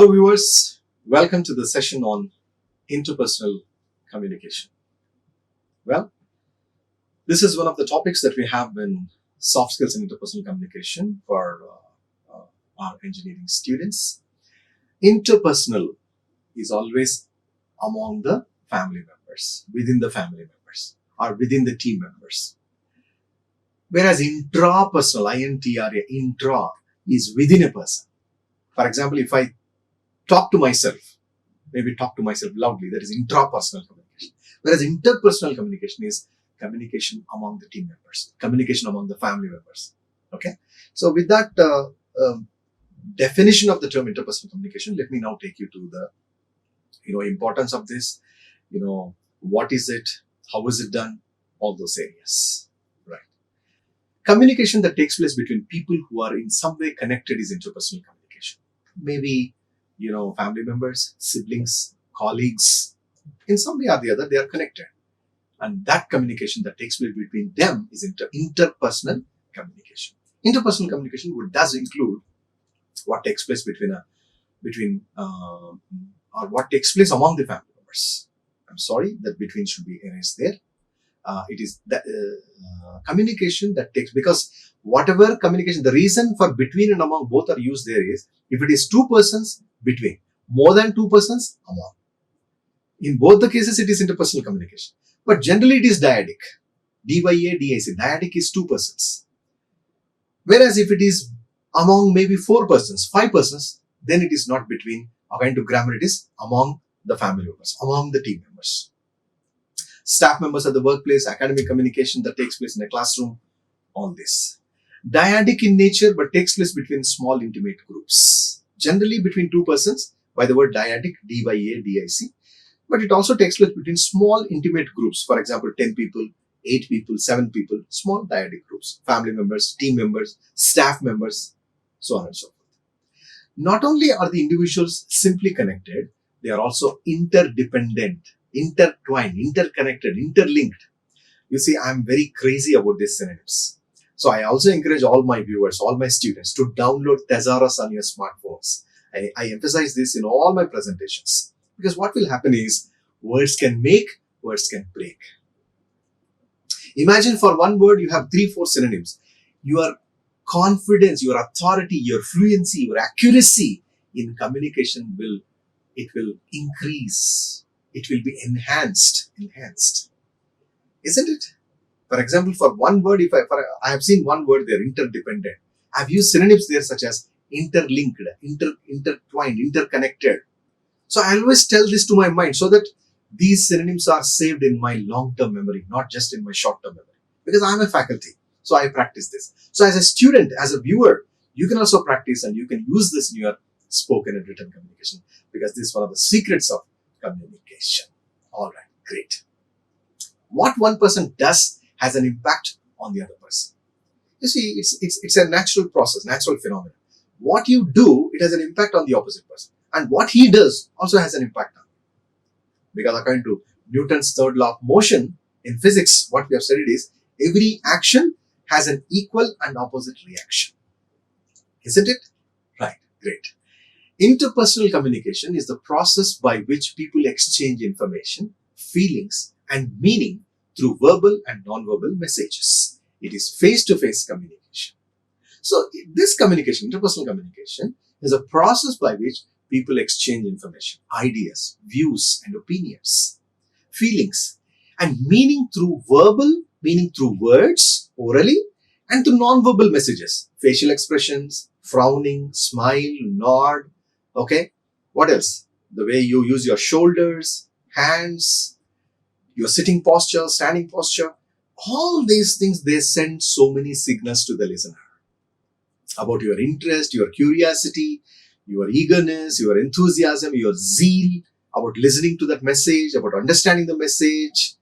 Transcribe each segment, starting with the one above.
Hello viewers, welcome to the session on interpersonal communication. Well, this is one of the topics that we have in soft skills and interpersonal communication for our engineering students. Interpersonal is always among the family members, within the family members, or within the team members. Whereas intrapersonal, I-N-T-R-A, intra, is within a person. For example, if I talk to myself, maybe talk to myself loudly, that is intrapersonal communication. Whereas interpersonal communication is communication among the team members, communication among the family members. Okay. So with that definition of the term interpersonal communication, let me now take you to the importance of this. What is it? How is it done? All those areas. Right. Communication that takes place between people who are in some way connected is interpersonal communication. Maybe family members, siblings, colleagues, in some way or the other, they are connected. And that communication that takes place between them is interpersonal communication. Interpersonal communication does include what takes place or what takes place among the family members. I'm sorry, that between should be erased there. It is the communication that takes, because whatever communication, the reason for between and among both are used there is, if it is two persons, between, more than two persons, among. In both the cases, it is interpersonal communication. But generally, it is dyadic. D-Y-A-D-I-C. Dyadic is two persons. Whereas if it is among maybe four persons, five persons, then it is not between. According to grammar, it is among the family members, among the team members. Staff members at the workplace, academic communication that takes place in a classroom, all this. Dyadic in nature, but takes place between small intimate groups. Generally between two persons, by the word dyadic, D-Y-A-D-I-C. But it also takes place between small intimate groups. For example, 10 people, 8 people, 7 people, small dyadic groups. Family members, team members, staff members, so on and so forth. Not only are the individuals simply connected, they are also interdependent, intertwined, interconnected, interlinked. You see, I'm very crazy about these synonyms. So I also encourage all my viewers, all my students to download thesaurus on your smartphones. I emphasize this in all my presentations, because what will happen is words can make, words can break. Imagine for one word you have 3-4 synonyms. Your confidence, your authority, your fluency, your accuracy in communication will increase. It will be enhanced. Isn't it? For example, for one word, I have seen one word there, interdependent. I've used synonyms there such as interlinked, intertwined, interconnected. So I always tell this to my mind so that these synonyms are saved in my long-term memory, not just in my short-term memory. Because I'm a faculty, so I practice this. So as a student, as a viewer, you can also practice and you can use this in your spoken and written communication, because this is one of the secrets of communication. All right, great. What one person does has an impact on the other person. You see, it's a natural process, natural phenomenon. What you do, it has an impact on the opposite person. And what he does also has an impact on you. Because according to Newton's third law of motion, in physics, what we have studied is, every action has an equal and opposite reaction. Isn't it? Right, great. Interpersonal communication is the process by which people exchange information, feelings, and meaning through verbal and non-verbal messages. It is face-to-face communication. So this communication, interpersonal communication, is a process by which people exchange information, ideas, views, and opinions, feelings, and meaning through verbal, meaning through words, orally, and through non-verbal messages, facial expressions, frowning, smile, nod. Okay, what else? The way you use your shoulders, hands, your sitting posture, standing posture, all these things, they send so many signals to the listener about your interest, your curiosity, your eagerness, your enthusiasm, your zeal about listening to that message, about understanding the message,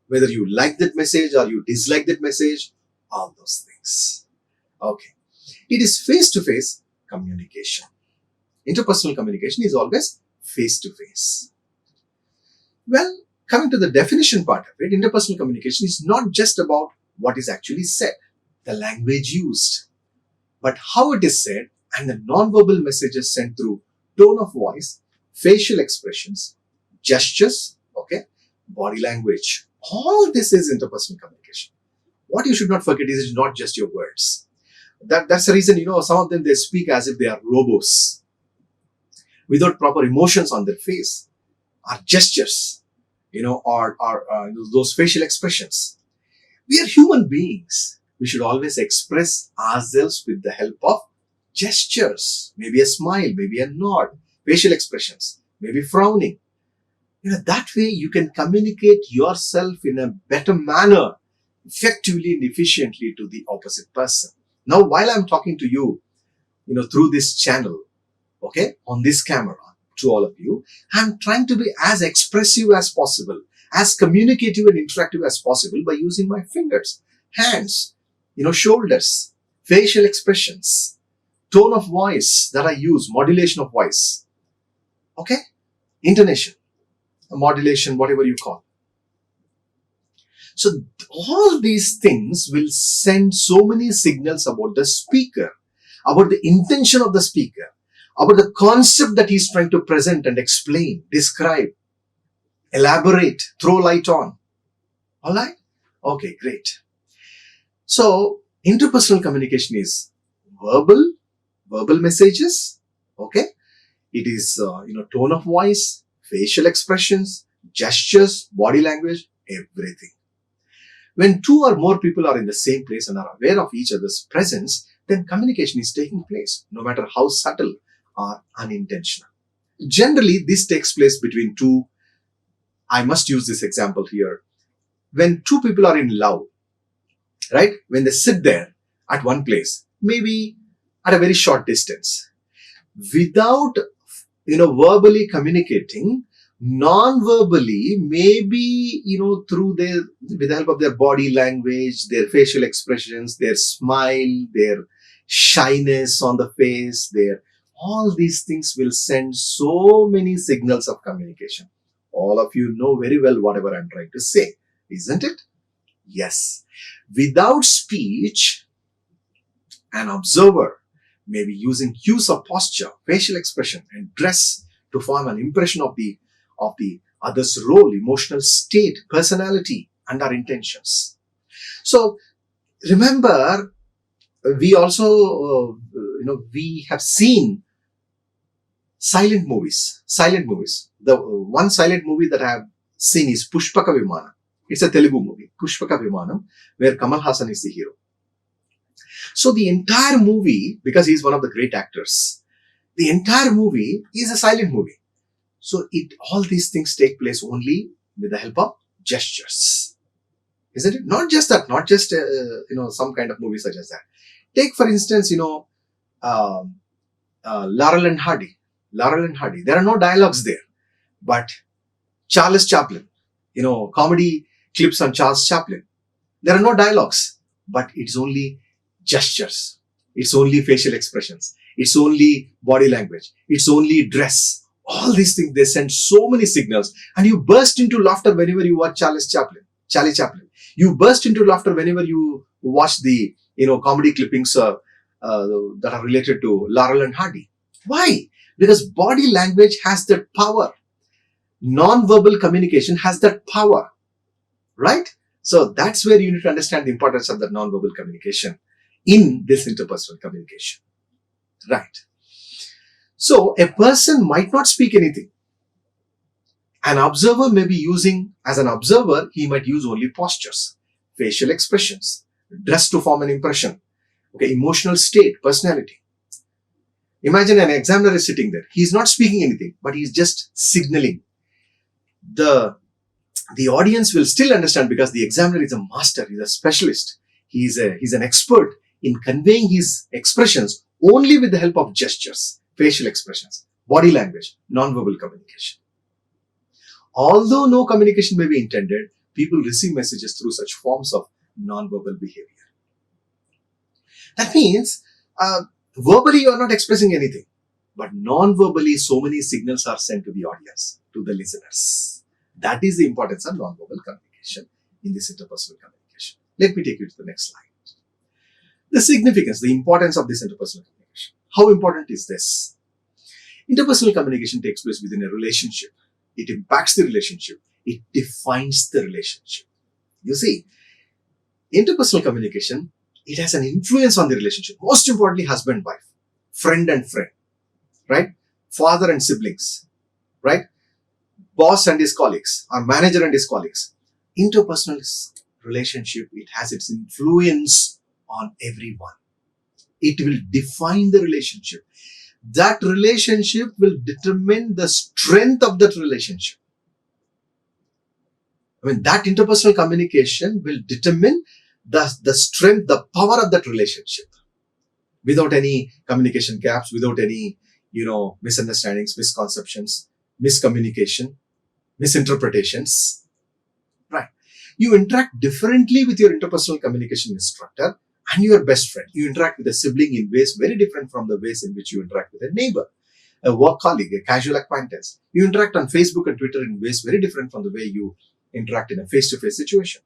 whether you like that message or you dislike that message, all those things. Okay. It is face-to-face communication. Interpersonal communication is always face-to-face. Well, coming to the definition part of it, interpersonal communication is not just about what is actually said, the language used, but how it is said and the non-verbal messages sent through tone of voice, facial expressions, gestures, okay, body language. All this is interpersonal communication. What you should not forget is it's not just your words. That's the reason, some of them, they speak as if they are robots without proper emotions on their face, or gestures, or those facial expressions. We are human beings. We should always express ourselves with the help of gestures, maybe a smile, maybe a nod, facial expressions, maybe frowning. That way you can communicate yourself in a better manner, effectively and efficiently to the opposite person. Now, while I'm talking to you, through this channel, okay, on this camera, to all of you, I'm trying to be as expressive as possible, as communicative and interactive as possible by using my fingers, hands, shoulders, facial expressions, tone of voice that I use, modulation of voice, okay, intonation, modulation, whatever you call. So all these things will send so many signals about the speaker, about the intention of the speaker, about the concept that he's trying to present and explain, describe, elaborate, throw light on. All right? Okay, great. So interpersonal communication is verbal messages, okay? It is, tone of voice, facial expressions, gestures, body language, everything. When two or more people are in the same place and are aware of each other's presence, then communication is taking place, no matter how subtle or unintentional. Generally, this takes place between two. I must use this example here. When two people are in love, right? When they sit there at one place, maybe at a very short distance, without, verbally communicating, non-verbally, maybe, with the help of their body language, their facial expressions, their smile, their shyness on the face, all these things will send so many signals of communication. All of you know very well whatever I'm trying to say, isn't it? Yes. Without speech, an observer may be using cues of posture, facial expression, and dress to form an impression of the other's role, emotional state, personality, and our intentions. So remember, we also, we have seen silent movies. The one silent movie that I have seen is Pushpaka Vimanam. It's a Telugu movie, Pushpaka Vimanam, where Kamal Haasan is the hero. So the entire movie, because he's one of the great actors, the entire movie is a silent movie. So all these things take place only with the help of gestures. Isn't it? Not just that, not just, some kind of movie such as that. Take, for instance, Laurel and Hardy. There are no dialogues there. But Charles Chaplin, comedy clips on Charles Chaplin. There are no dialogues, but it's only gestures. It's only facial expressions. It's only body language. It's only dress. All these things, they send so many signals, and you burst into laughter whenever you watch Charlie Chaplin. You burst into laughter whenever you watch the, comedy clippings that are related to Laurel and Hardy. Why? Because body language has that power. Non-verbal communication has that power, right? So that's where you need to understand the importance of the non-verbal communication in this interpersonal communication, right? So a person might not speak anything. An observer may be using, as an observer, he might use only postures, facial expressions, dress to form an impression, okay, emotional state, personality. Imagine an examiner is sitting there. He's not speaking anything, but he's just signaling. The audience will still understand because the examiner is a master, he's a specialist. He's an expert in conveying his expressions only with the help of gestures, facial expressions, body language, non-verbal communication. Although no communication may be intended, people receive messages through such forms of non-verbal behavior. That means, verbally you are not expressing anything, but non-verbally so many signals are sent to the audience, to the listeners. That is the importance of non-verbal communication in this interpersonal communication. Let me take you to the next slide. The significance, the importance of this interpersonal communication. How important is this? Interpersonal communication takes place within a relationship. It impacts the relationship. It defines the relationship. You see, interpersonal communication, it has an influence on the relationship. Most importantly, husband-wife, friend and friend, right? Father and siblings, right? Boss and his colleagues, or manager and his colleagues. Interpersonal relationship, it has its influence on everyone. It will define the relationship. That relationship will determine the strength of that relationship. I mean, that interpersonal communication will determine the strength, the power of that relationship. Without any communication gaps, without any, misunderstandings, misconceptions, miscommunication, misinterpretations. Right. You interact differently with your interpersonal communication instructor and your best friend. You interact with a sibling in ways very different from the ways in which you interact with a neighbor, a work colleague, a casual acquaintance. You interact on Facebook and Twitter in ways very different from the way you interact in a face-to-face situation.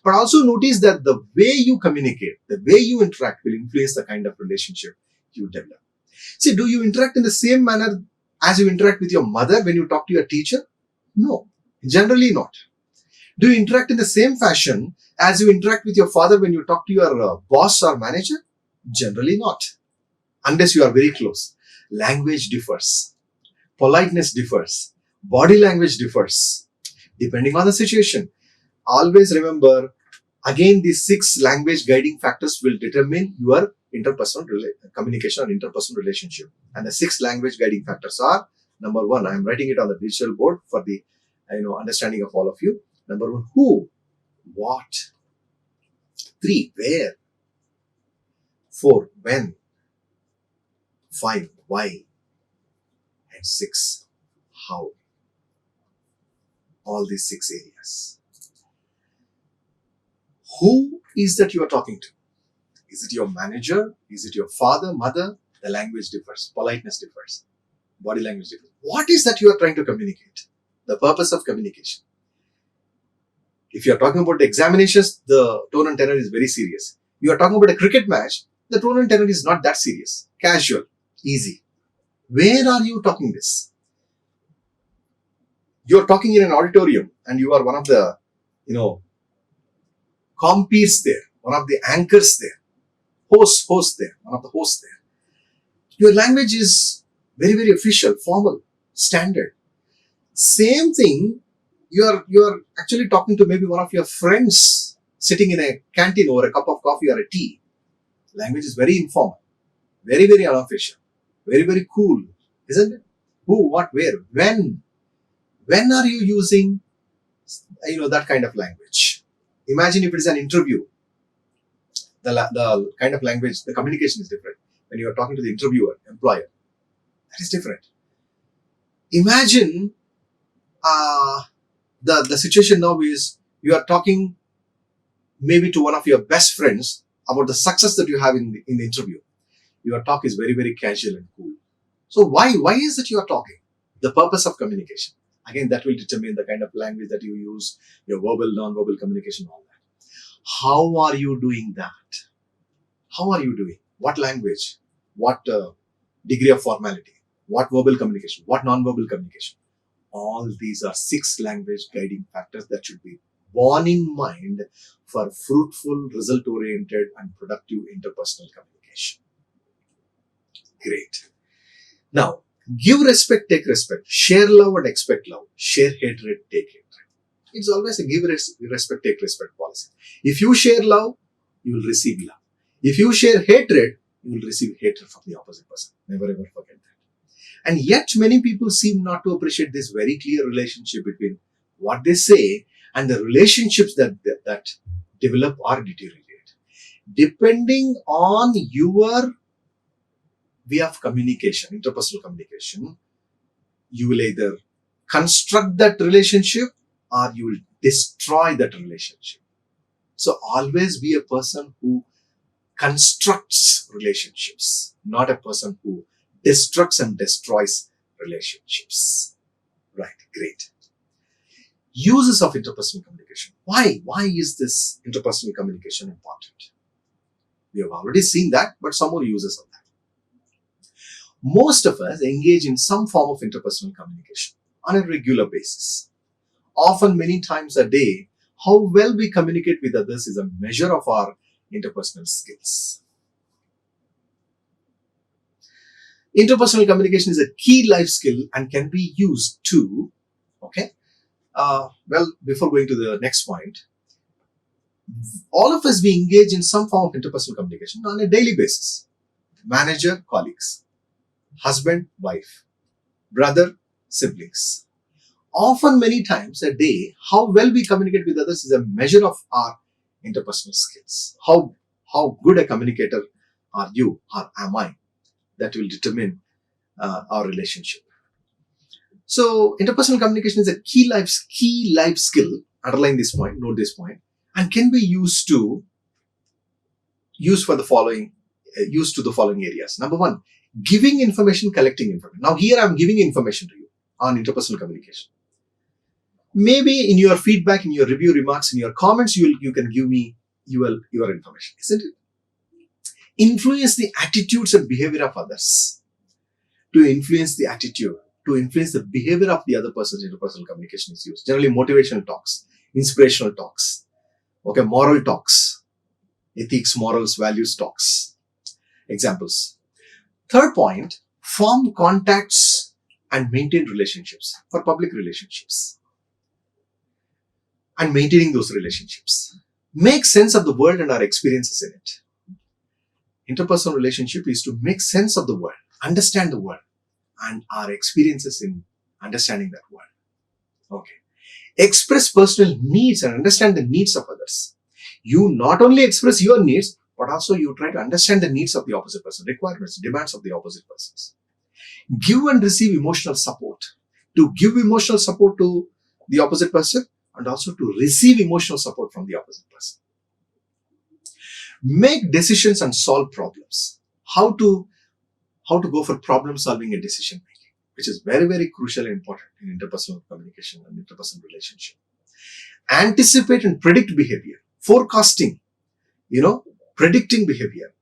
But also notice that the way you communicate, the way you interact will influence the kind of relationship you develop. See, do you interact in the same manner as you interact with your mother when you talk to your teacher? No, generally not. Do you interact in the same fashion as you interact with your father when you talk to your boss or manager? Generally not, unless you are very close. Language differs. Politeness differs. Body language differs. Depending on the situation. Always remember, again, these 6 language guiding factors will determine your interpersonal communication or interpersonal relationship. And the 6 language guiding factors are, number 1, I am writing it on the digital board for the understanding of all of you. Number 1, who, what. 3, where. 4, when. 5, why. And 6, how. All these 6 areas. Who is that you are talking to? Is it your manager? Is it your father, mother? The language differs. Politeness differs. Body language differs. What is that you are trying to communicate? The purpose of communication. If you are talking about the examinations, the tone and tenor is very serious. You are talking about a cricket match, the tone and tenor is not that serious. Casual, easy. Where are you talking this? You are talking in an auditorium and you are one of the, competes there, one of the anchors there, host there, one of the hosts there. Your language is very, very official, formal, standard. Same thing, you are actually talking to maybe one of your friends sitting in a canteen over a cup of coffee or a tea. Language is very informal, very, very unofficial, very, very cool, isn't it? Who, what, where, when? When are you using, that kind of language? Imagine if it is an interview. The kind of language, the communication is different. When you are talking to the interviewer, employer, that is different. Imagine the situation now is you are talking maybe to one of your best friends about the success that you have in the interview. Your talk is very, very casual and cool. So why is it you are talking? The purpose of communication. Again, that will determine the kind of language that you use, your verbal, non-verbal communication, all that. How are you doing that? How are you doing? What language? What degree of formality? What verbal communication? What non-verbal communication? All these are 6 language guiding factors that should be borne in mind for fruitful, result-oriented and productive interpersonal communication. Great. Now, give respect, take respect. Share love and expect love. Share hatred, take hatred. It's always a give respect, take respect policy. If you share love, you will receive love. If you share hatred, you will receive hatred from the opposite person. Never ever forget that. And yet many people seem not to appreciate this very clear relationship between what they say and the relationships that develop or deteriorate. Depending on your way of communication, interpersonal communication, you will either construct that relationship or you will destroy that relationship. So always be a person who constructs relationships, not a person who destructs and destroys relationships. Right, great. Uses of interpersonal communication. Why? Why is this interpersonal communication important? We have already seen that, but some more uses of that. Most of us engage in some form of interpersonal communication on a regular basis. Often, many times a day, how well we communicate with others is a measure of our interpersonal skills. Interpersonal communication is a key life skill and can be used to, before going to the next point, all of us, we engage in some form of interpersonal communication on a daily basis. Manager, colleagues, husband, wife, brother, siblings. Often, many times a day, how well we communicate with others is a measure of our interpersonal skills. How good a communicator are you or am I? That will determine our relationship. So, interpersonal communication is a key life skill. Underline this point, note this point, and can be used to the following areas. Number one, giving information, collecting information. Now, here I am giving information to you on interpersonal communication. Maybe in your feedback, in your review remarks, in your comments, you can give me your information, isn't it? Influence the attitudes and behavior of others. To influence the attitude, to influence the behavior of the other person's interpersonal communication is used. Generally, motivational talks, inspirational talks, moral talks, ethics, morals, values talks. Examples. Third point, form contacts and maintain relationships for public relationships. And maintaining those relationships. Make sense of the world and our experiences in it. Interpersonal relationship is to make sense of the world, understand the world, and our experiences in understanding that world. Express personal needs and understand the needs of others. You not only express your needs, but also you try to understand the needs of the opposite person, requirements, demands of the opposite persons. Give and receive emotional support. To give emotional support to the opposite person and also to receive emotional support from the opposite person. Make decisions and solve problems. How to go for problem solving and decision making, which is very, very crucial and important in interpersonal communication and interpersonal relationship. Anticipate and predict behavior. Forecasting, predicting behavior.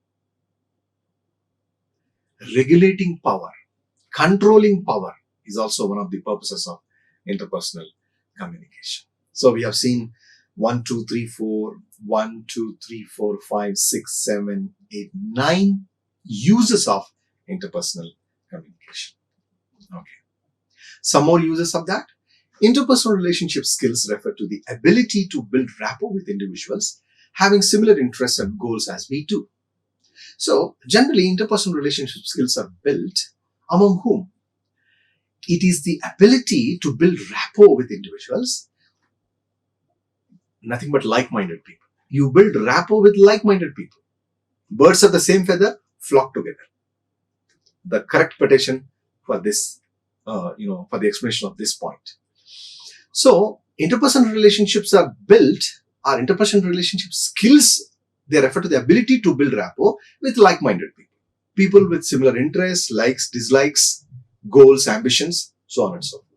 Regulating power. Controlling power is also one of the purposes of interpersonal communication. So we have seen 1, 2, 3, 4, 5, 6, 7, 8, 9 uses of interpersonal communication. Some more uses of that. Interpersonal relationship skills refer to the ability to build rapport with individuals having similar interests and goals as we do. So, generally, interpersonal relationship skills are built among whom? It is the ability to build rapport with individuals, nothing but like-minded people. You build rapport with like-minded people. Birds of the same feather flock together. The correct quotation for this, for the explanation of this point. So, interpersonal relationships are built, our interpersonal relationship skills, they refer to the ability to build rapport with like-minded people. People with similar interests, likes, dislikes, goals, ambitions, so on and so forth.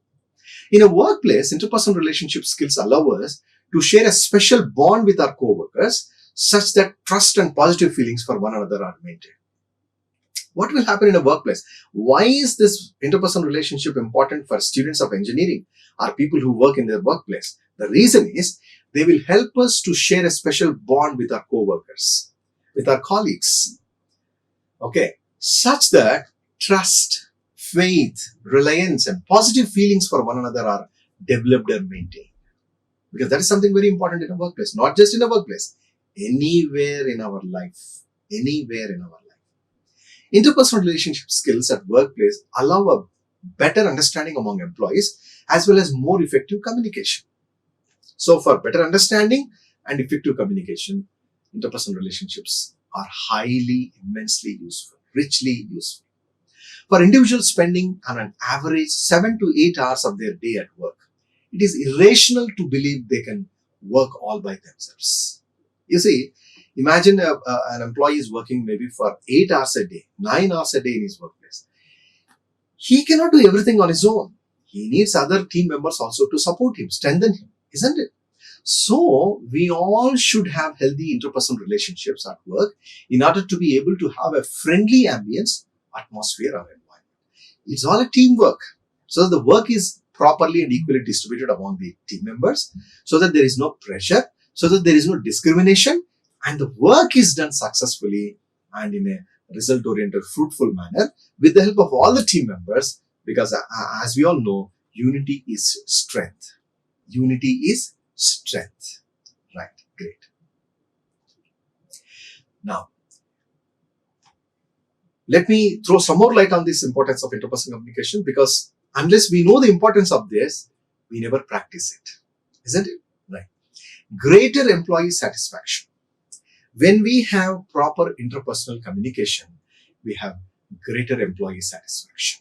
In a workplace, interpersonal relationship skills allow us to share a special bond with our co-workers such that trust and positive feelings for one another are maintained. What will happen in a workplace? Why is this interpersonal relationship important for students of engineering or people who work in their workplace? The reason is they will help us to share a special bond with our co-workers, with our colleagues. Such that trust, faith, reliance, and positive feelings for one another are developed and maintained. Because that is something very important in a workplace, not just in a workplace, anywhere in our life. Interpersonal relationship skills at workplace allow a better understanding among employees as well as more effective communication. So for better understanding and effective communication, interpersonal relationships are highly, immensely useful, richly useful. For individuals spending on an average 7 to 8 hours of their day at work, it is irrational to believe they can work all by themselves. You see, imagine an employee is working maybe for 8 hours a day, 9 hours a day in his workplace. He cannot do everything on his own. He needs other team members also to support him, strengthen him, isn't it? So, we all should have healthy interpersonal relationships at work in order to be able to have a friendly ambience, atmosphere, or environment. It's all a teamwork. So that the work is properly and equally distributed among the team members, so that there is no pressure, so that there is no discrimination, and the work is done successfully and in a result-oriented, fruitful manner with the help of all the team members, because as we all know, unity is strength. Unity is strength. Right, great. Now, let me throw some more light on this importance of interpersonal communication, because unless we know the importance of this, we never practice it. Isn't it? Right. Greater employee satisfaction. When we have proper interpersonal communication, we have greater employee satisfaction.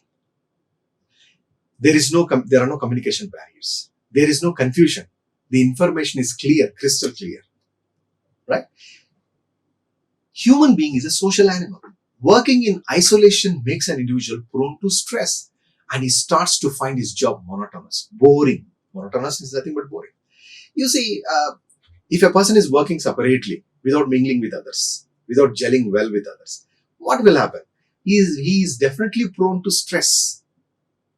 There are no communication barriers. There is no confusion. The information is clear, crystal clear. Right? Human being is a social animal. Working in isolation makes an individual prone to stress, and he starts to find his job monotonous, boring. Monotonous is nothing but boring. You see, if a person is working separately, without mingling with others, without gelling well with others, what will happen? He is definitely prone to stress.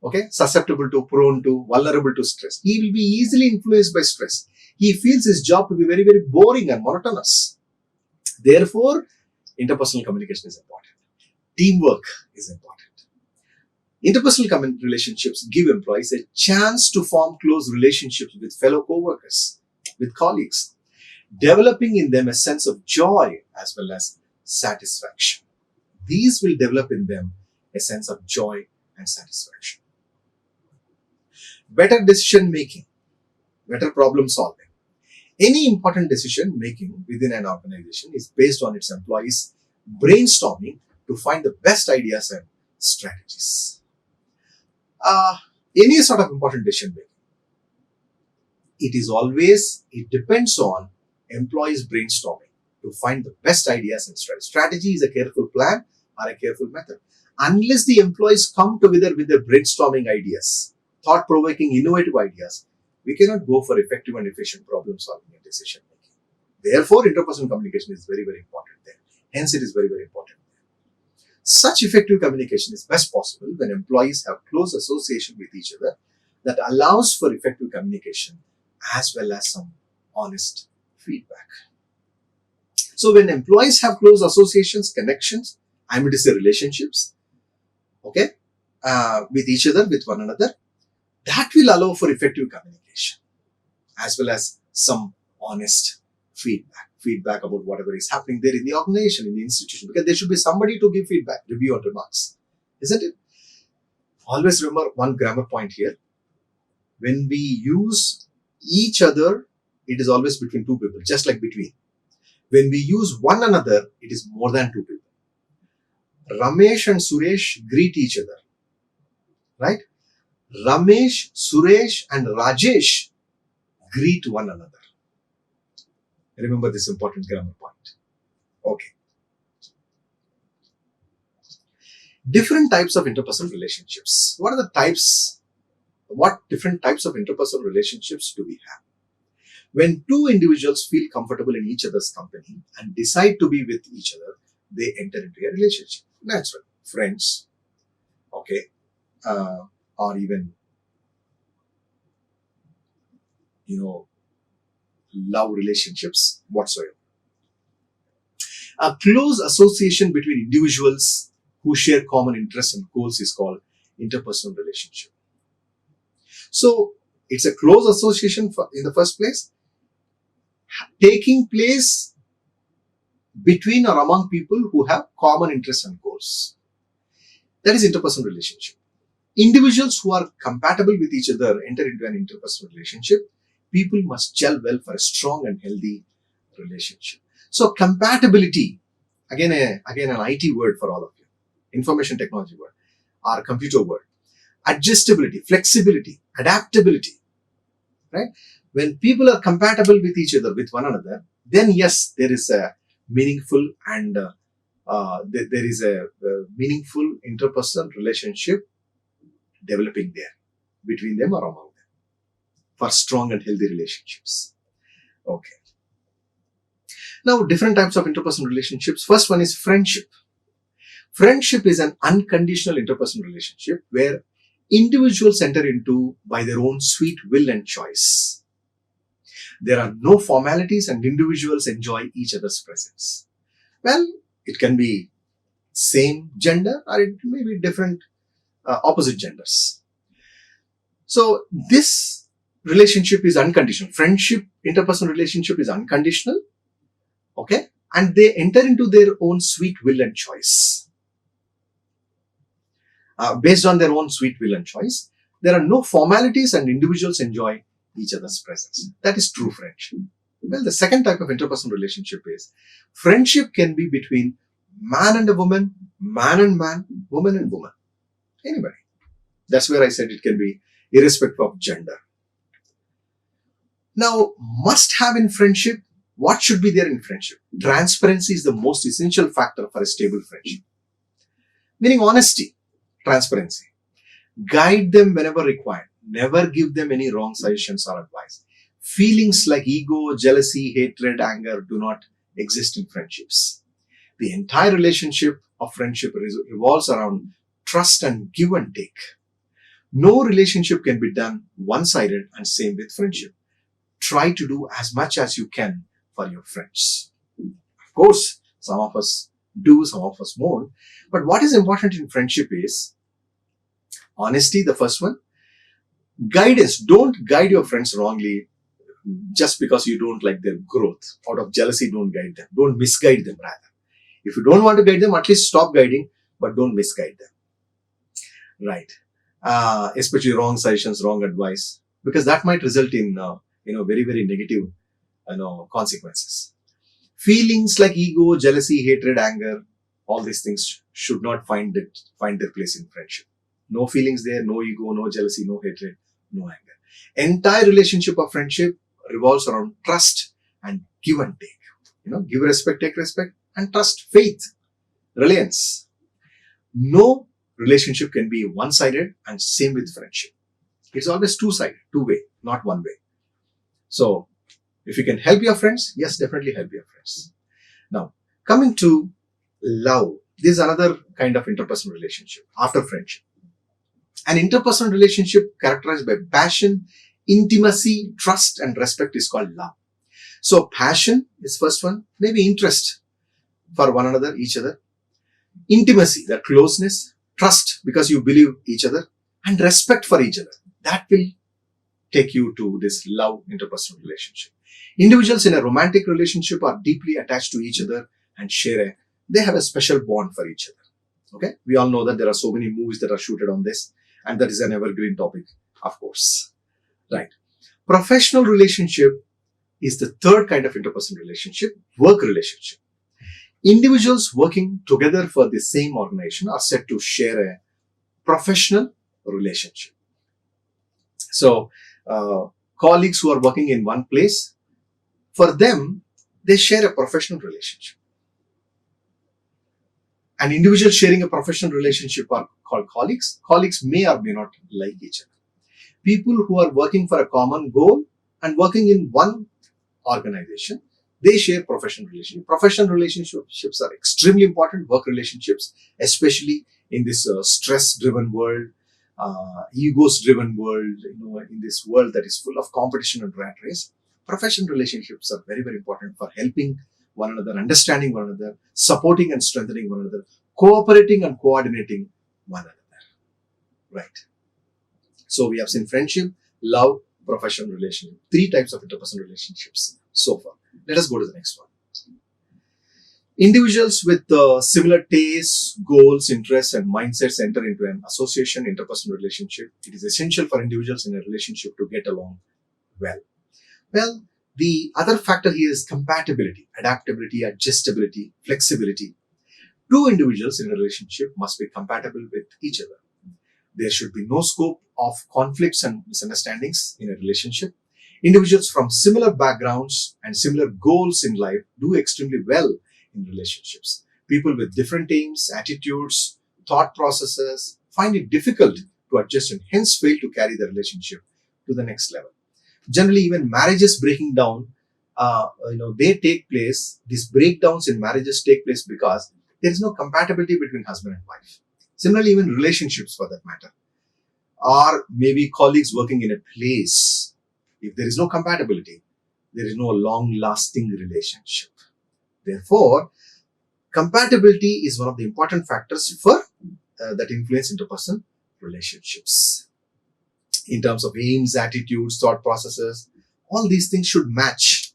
Okay, susceptible to, prone to, vulnerable to stress. He will be easily influenced by stress. He feels his job to be very, very boring and monotonous. Therefore, interpersonal communication is important. Teamwork is important. Interpersonal relationships give employees a chance to form close relationships with fellow co-workers, with colleagues, developing in them a sense of joy as well as satisfaction. These will develop in them a sense of joy and satisfaction. Better decision making, better problem solving. Any important decision making within an organization is based on its employees brainstorming to find the best ideas and strategies. Any sort of important decision making, it depends on employees brainstorming to find the best ideas and strategies. Strategy is a careful plan or a careful method. Unless the employees come together with their brainstorming ideas, thought-provoking, innovative ideas, we cannot go for effective and efficient problem solving and decision making. Therefore, interpersonal communication is very, very important there. Hence, it is very, very important. Such effective communication is best possible when employees have close association with each other that allows for effective communication as well as some honest feedback. So when employees have close associations, connections, I mean to say relationships, okay, with each other, with one another, that will allow for effective communication as well as some honest feedback about whatever is happening there in the organization, in the institution, because there should be somebody to give feedback, review and remarks, isn't it? Always remember one grammar point here. When we use each other, it is always between two people, just like between. When we use one another, it is more than two people. Ramesh and Suresh greet each other, right? Ramesh, Suresh and Rajesh greet one another. Remember this important grammar point. Okay. Different types of interpersonal relationships. What are the types? What different types of interpersonal relationships do we have? When two individuals feel comfortable in each other's company and decide to be with each other, they enter into a relationship. Natural. Friends, okay, or even, love relationships whatsoever. A close association between individuals who share common interests and goals is called interpersonal relationship. So it's a close association in the first place, taking place between or among people who have common interests and goals. That is interpersonal relationship. Individuals who are compatible with each other enter into an interpersonal relationship. People must gel well for a strong and healthy relationship. So compatibility, again an IT word for all of you, information technology word, or computer word. Adjustability, flexibility, adaptability, right? When people are compatible with each other, with one another, then yes, there is a meaningful and there is a meaningful interpersonal relationship developing there between them or among them for strong and healthy relationships. Okay. Now, different types of interpersonal relationships. First one is friendship. Friendship is an unconditional interpersonal relationship where individuals enter into by their own sweet will and choice. There are no formalities and individuals enjoy each other's presence. Well, it can be same gender or it may be different opposite genders. So this relationship is unconditional. Friendship, interpersonal relationship is unconditional. Okay. And they enter into their own sweet will and choice. Based on their own sweet will and choice, there are no formalities and individuals enjoy each other's presence. That is true friendship. Well, the second type of interpersonal relationship is friendship can be between man and a woman, man and man, woman and woman. Anybody. That's where I said it can be irrespective of gender. Now, must have in friendship, what should be there in friendship? Transparency is the most essential factor for a stable friendship. Meaning honesty, transparency. Guide them whenever required. Never give them any wrong suggestions or advice. Feelings like ego, jealousy, hatred, anger do not exist in friendships. The entire relationship of friendship revolves around trust and give and take. No relationship can be done one-sided, and same with friendship. Try to do as much as you can for your friends. Of course, some of us do, some of us won't. But what is important in friendship is honesty, the first one. Guidance. Don't guide your friends wrongly just because you don't like their growth. Out of jealousy, don't guide them. Don't misguide them rather. If you don't want to guide them, at least stop guiding, but don't misguide them. Right. Especially wrong suggestions, wrong advice, because that might result in very, very negative consequences. Feelings like ego, jealousy, hatred, anger, all these things should not find their place in friendship. No feelings there, no ego, no jealousy, no hatred, no anger. Entire relationship of friendship revolves around trust and give and take. Give respect, take respect, and trust, faith, reliance. No relationship can be one-sided, and same with friendship. It's always two-sided, two-way, not one way. So, if you can help your friends, yes, definitely help your friends. Now, coming to love, this is another kind of interpersonal relationship after friendship. An interpersonal relationship characterized by passion, intimacy, trust, and respect is called love. So, passion is first one, maybe interest for one another, each other. Intimacy, that closeness, trust because you believe each other, and respect for each other. That will take you to this love interpersonal relationship. Individuals in a romantic relationship are deeply attached to each other and they have a special bond for each other. Okay, we all know that there are so many movies that are shooted on this, and that is an evergreen topic, of course. Right. Professional relationship is the third kind of interpersonal relationship, work relationship. Individuals working together for the same organization are said to share a professional relationship. So, colleagues who are working in one place, for them, they share a professional relationship. And individuals sharing a professional relationship are called colleagues. Colleagues may or may not like each other. People who are working for a common goal and working in one organization, they share professional relationships. Professional relationships are extremely important. Work relationships, especially in this stress-driven world, egos-driven world, in this world that is full of competition and rat race, professional relationships are very, very important for helping one another, understanding one another, supporting and strengthening one another, cooperating and coordinating one another. Right. So we have seen friendship, love, professional relationship. 3 types of interpersonal relationships so far. Let us go to the next one. Individuals with similar tastes, goals, interests, and mindsets enter into an association interpersonal relationship. It is essential for individuals in a relationship to get along well. Well, the other factor here is compatibility, adaptability, adjustability, flexibility. 2 individuals in a relationship must be compatible with each other. There should be no scope of conflicts and misunderstandings in a relationship. Individuals from similar backgrounds and similar goals in life do extremely well in relationships. People with different aims, attitudes, thought processes find it difficult to adjust and hence fail to carry the relationship to the next level. Generally, even marriages breaking down, they take place. These breakdowns in marriages take place because there is no compatibility between husband and wife. Similarly, even relationships for that matter, or maybe colleagues working in a place. If there is no compatibility, there is no long-lasting relationship. Therefore, compatibility is one of the important factors for that influence interpersonal relationships. In terms of aims, attitudes, thought processes, all these things should match,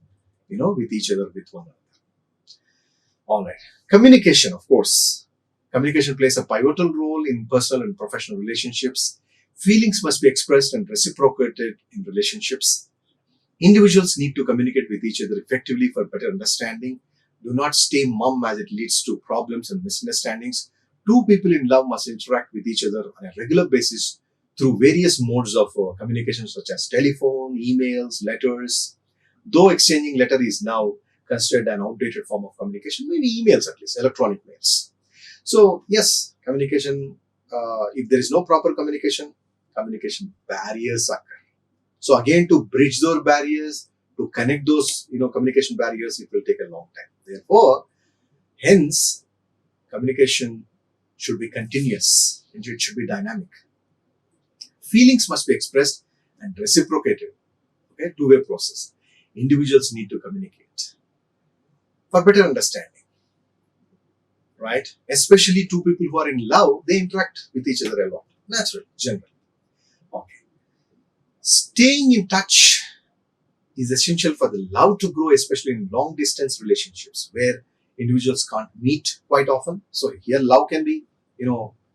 with each other, with one another. All right. Communication, of course. Communication plays a pivotal role in personal and professional relationships. Feelings must be expressed and reciprocated in relationships. Individuals need to communicate with each other effectively for better understanding. Do not stay mum as it leads to problems and misunderstandings. Two people in love must interact with each other on a regular basis through various modes of communication such as telephone, emails, letters. Though exchanging letter is now considered an outdated form of communication, maybe emails at least, electronic mails. So yes, communication, if there is no proper communication barriers occur. So again, to bridge those barriers, to connect those, communication barriers, it will take a long time. Therefore, hence, communication should be continuous and it should be dynamic. Feelings must be expressed and reciprocated. Okay, two-way process. Individuals need to communicate for better understanding. Right? Especially two people who are in love, they interact with each other a lot. Natural, general. Okay. Staying in touch is essential for the love to grow, especially in long distance relationships where individuals can't meet quite often. So here love can be,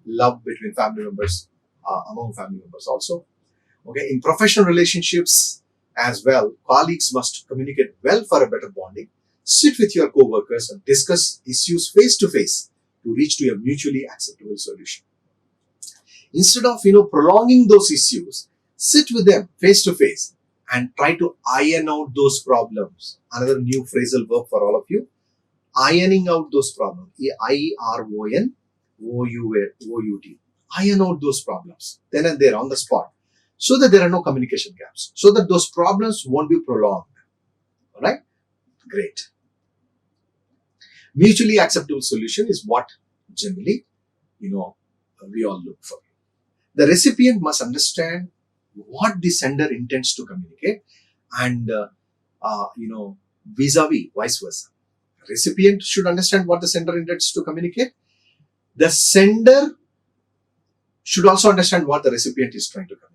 love between family members, among family members also. Okay, in professional relationships as well, colleagues must communicate well for a better bonding. Sit with your co-workers and discuss issues face to face to reach to a mutually acceptable solution. Instead of, prolonging those issues, sit with them face to face and try to iron out those problems. Another new phrasal verb for all of you. Ironing out those problems. IERONOUT. Iron out those problems then and there on the spot so that there are no communication gaps, so that those problems won't be prolonged. All right? Great. Mutually acceptable solution is what generally, we all look for. The recipient must understand what the sender intends to communicate and, vis-a-vis, vice versa. The recipient should understand what the sender intends to communicate. The sender should also understand what the recipient is trying to communicate.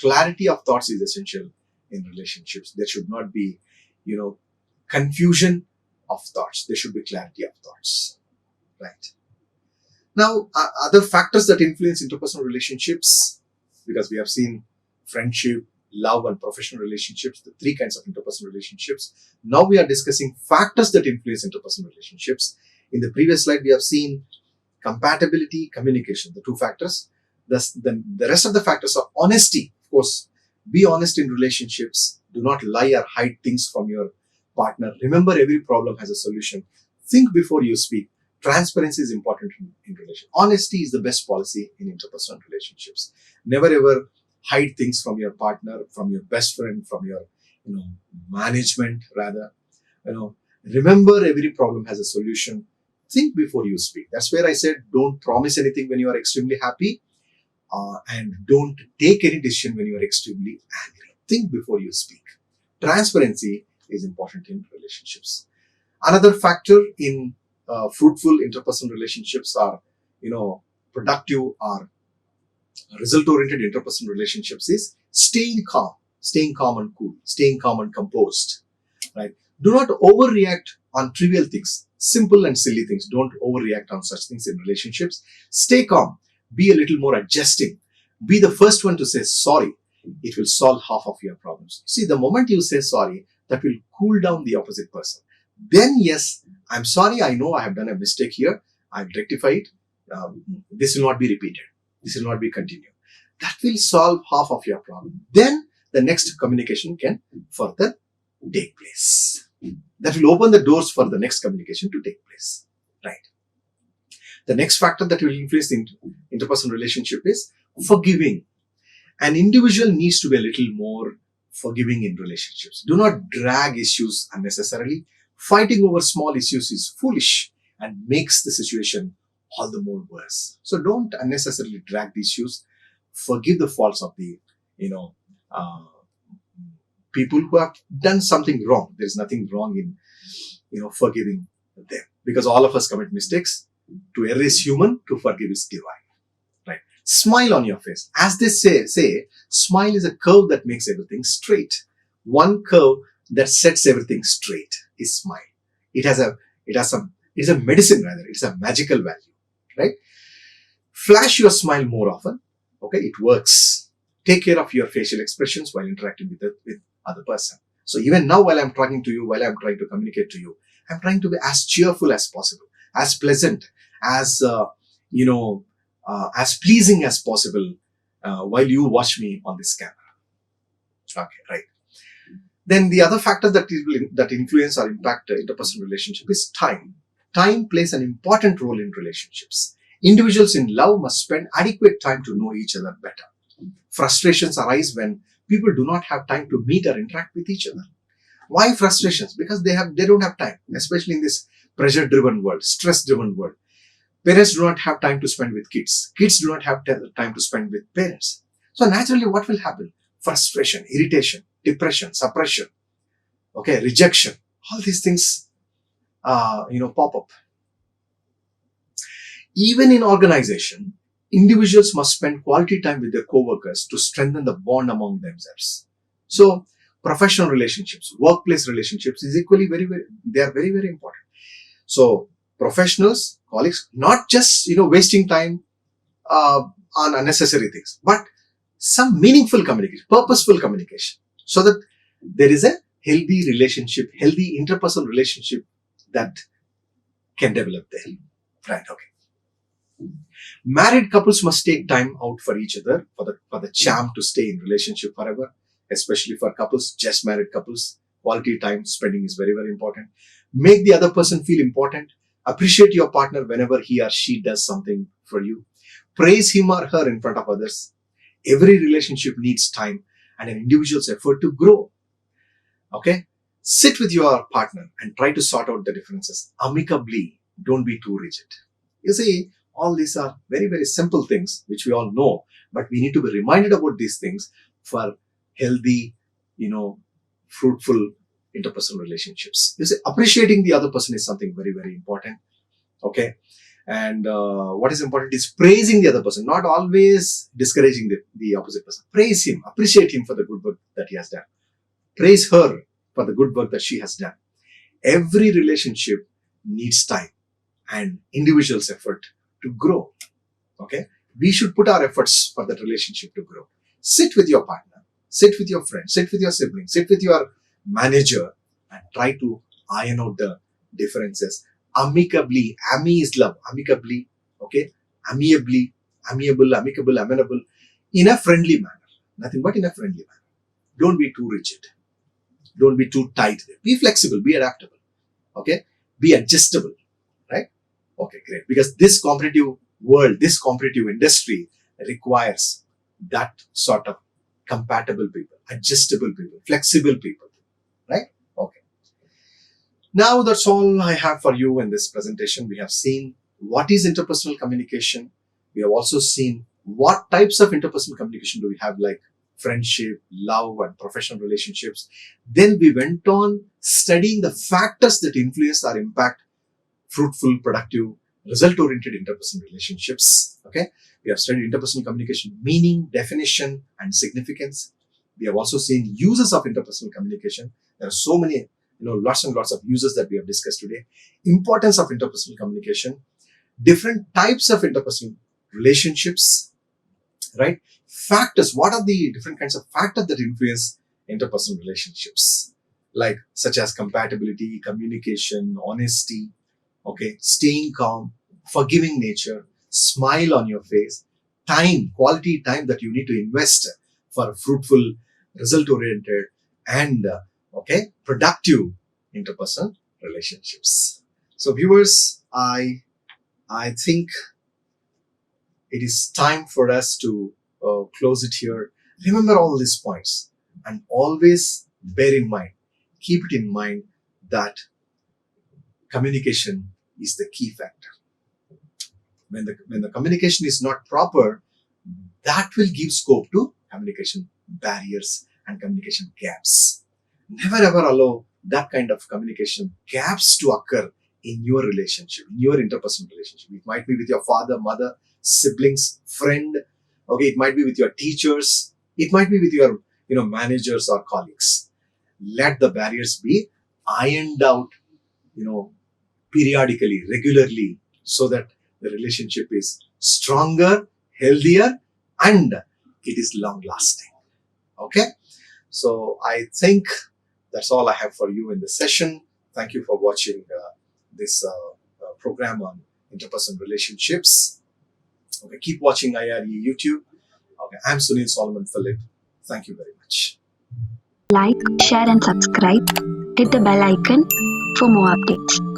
Clarity of thoughts is essential in relationships. There should not be, confusion of thoughts. There should be clarity of thoughts. Right. Now, other factors that influence interpersonal relationships, because we have seen friendship, love, and professional relationships, the three kinds of interpersonal relationships. Now we are discussing factors that influence interpersonal relationships. In the previous slide, we have seen compatibility, communication, the two factors. The rest of the factors are honesty. Of course, be honest in relationships. Do not lie or hide things from your partner. Remember, every problem has a solution. Think before you speak. Transparency is important in relation. Honesty is the best policy in interpersonal relationships. Never ever hide things from your partner, from your best friend, from your management rather. Remember, every problem has a solution. Think before you speak. That's where I said don't promise anything when you are extremely happy, and don't take any decision when you are extremely angry. Think before you speak. Transparency is important in relationships. Another factor in fruitful interpersonal relationships are, productive or result-oriented interpersonal relationships is staying calm and cool, staying calm and composed. Right? Do not overreact on trivial things, simple and silly things. Don't overreact on such things in relationships. Stay calm. Be a little more adjusting. Be the first one to say sorry. It will solve half of your problems. See, the moment you say sorry, that will cool down the opposite person. Then yes, I'm sorry. I know I have done a mistake here. I'll rectify it. This will not be repeated. This will not be continued. That will solve half of your problem. Then the next communication can further take place. That will open the doors for the next communication to take place. Right. The next factor that will influence the interpersonal relationship is forgiving. An individual needs to be a little more forgiving in relationships. Do not drag issues unnecessarily. Fighting over small issues is foolish and makes the situation all the more worse. So don't unnecessarily drag the issues. Forgive the faults of the, uh, people who have done something wrong. There is nothing wrong in, forgiving them, because all of us commit mistakes. To err is human, to forgive is divine. Right? Smile on your face. As they say, smile is a curve that makes everything straight. One curve that sets everything straight is smile. It is a medicine rather. It's a magical value, right? Flash your smile more often. Okay, it works. Take care of your facial expressions while interacting with other person. So even now, while I'm talking to you, while I'm trying to communicate to you, I'm trying to be as cheerful as possible, as pleasant, as as pleasing as possible while you watch me on this camera. Okay, right. Then the other factor that influence or impact interpersonal relationship is time. Time plays an important role in relationships. Individuals in love must spend adequate time to know each other better. Frustrations arise when people do not have time to meet or interact with each other. Why frustrations? Because they don't have time, especially in this pressure-driven world, stress-driven world. Parents do not have time to spend with kids. Kids do not have time to spend with parents. So naturally, what will happen? Frustration, irritation, depression, suppression, okay, rejection. All these things, pop up. Even in organization, individuals must spend quality time with their co-workers to strengthen the bond among themselves. So, professional relationships, workplace relationships is equally they are very, very important. So, professionals, colleagues, not just, wasting time on unnecessary things, but some meaningful communication, purposeful communication, so that there is a healthy relationship, healthy interpersonal relationship that can develop there. Right, okay. Married couples must take time out for each other, for the charm to stay in relationship forever, especially for couples, just married couples. Quality time spending is very, very important. Make the other person feel important. Appreciate your partner whenever he or she does something for you. Praise him or her in front of others. Every relationship needs time and an individual's effort to grow. Okay? Sit with your partner and try to sort out the differences amicably. Don't be too rigid. You see, all these are very, very simple things which we all know, but we need to be reminded about these things for healthy, fruitful interpersonal relationships. You see, appreciating the other person is something very, very important. Okay. And what is important is praising the other person, not always discouraging the opposite person. Praise him, appreciate him for the good work that he has done. Praise her for the good work that she has done. Every relationship needs time and individual's effort to grow. Okay. We should put our efforts for that relationship to grow. Sit with your partner, sit with your friend, sit with your sibling, sit with your manager and try to iron out the differences amicably. Ami is love. Amicably, okay, amiably, amicable, amenable, in a friendly manner. Nothing but in a friendly manner. Don't be too rigid. Don't be too tight. Be flexible. Be adaptable. Okay, be adjustable. Right? Okay, great. Because this competitive world, this competitive industry requires that sort of compatible people, adjustable people, flexible people. Right? Okay. Now that's all I have for you in this presentation. We have seen what is interpersonal communication. We have also seen what types of interpersonal communication do we have, like friendship, love, and professional relationships. Then we went on studying the factors that influence or impact fruitful, productive, result-oriented interpersonal relationships. Okay, we have studied interpersonal communication, meaning, definition, and significance. We have also seen uses of interpersonal communication. There are so many, lots and lots of uses that we have discussed today. Importance of interpersonal communication, different types of interpersonal relationships, right? Factors. What are the different kinds of factors that influence interpersonal relationships? Like, such as compatibility, communication, honesty, okay, staying calm, forgiving nature, smile on your face, time, quality time that you need to invest for fruitful, result-oriented, and productive interpersonal relationships. So, viewers, I think it is time for us to close it here. Remember all these points and always bear in mind, keep it in mind that communication is the key factor. When the communication is not proper, that will give scope to communication barriers and communication gaps. Never ever allow that kind of communication gaps to occur in your relationship, in your interpersonal relationship. It might be with your father, mother, siblings, friend. Okay, it might be with your teachers. It might be with your managers or colleagues. Let the barriers be ironed out, periodically, regularly, so that the relationship is stronger, healthier, and it is long lasting. Okay, so I think that's all I have for you in this session. Thank you for watching this program on interpersonal relationships. Okay, keep watching IARE YouTube. Okay, I'm Sunil Solomon Philip. Thank you very much. Like, share and subscribe. Hit the bell icon for more updates.